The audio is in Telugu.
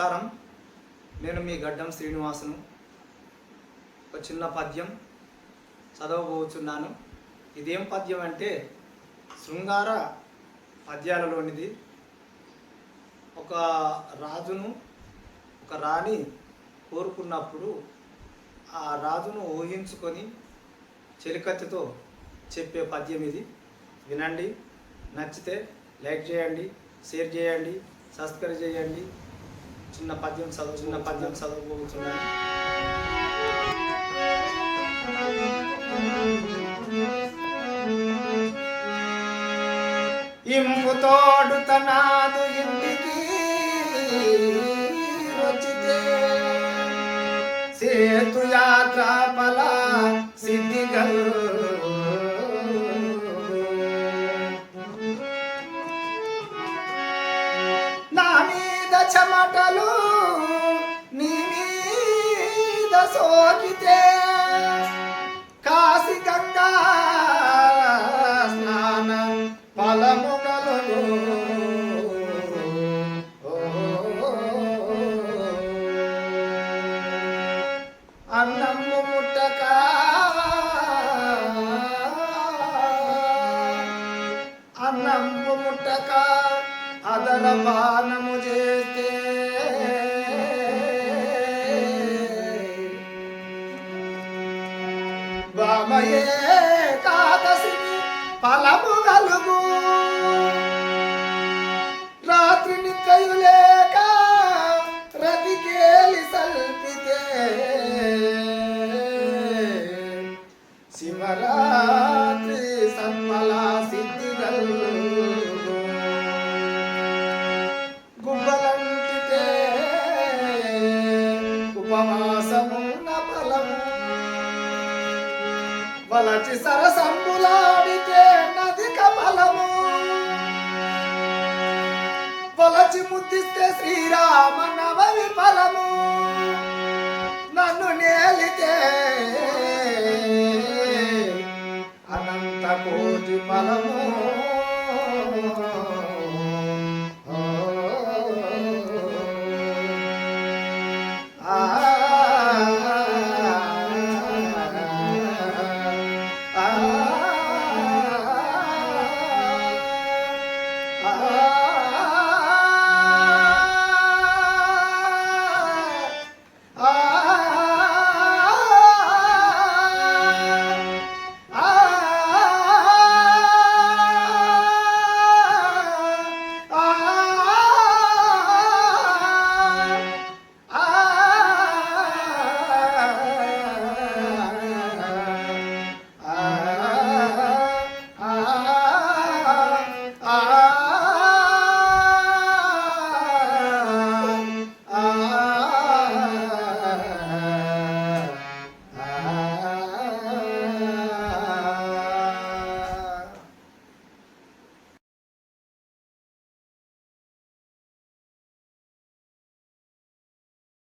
నమస్కారం. నేను మీ గడ్డం శ్రీనివాసును. ఒక చిన్న పద్యం చదవబోతున్నాను. ఇదేం పద్యం అంటే శృంగార పద్యాలలోనిది. ఒక రాజును ఒక రాణి కోరుకున్నప్పుడు ఆ రాజును ఊహించుకొని చెలికత్తెతో చెప్పే పద్యం ఇది. వినండి. నచ్చితే లైక్ చేయండి, షేర్ చేయండి, సబ్స్క్రైబ్ చేయండి. చిన్న పద్యం చదవబోతున్నాను. ఇంపు తోడు తనాదు ఇంటికి వచ్చితే సేతు యాత్ర ఫల సిద్ధిగల్ నా మీద చెమటలు నీ మీద సోకితే కాశీ గంగా స్నానం ఫలము కలుగు. అన్నము ముట్టక అదర పానము చేస్తే వామయే కాదసి ఫలము కలుగు. రాత్రి నిక్కయు లేక రతికేలి సల్పితే శివరాత్రి సన్మల సిద్ధిగల్. గుబ్బలంటితే ఉపవాసమున్న ఫలము వలచి సరసంబులాడితే నదిక ఫలము వలచి ముద్దిస్తే శ్రీరామ నవమి ఫలము నన్ను నేలితే అనంత కోటి ఫలము.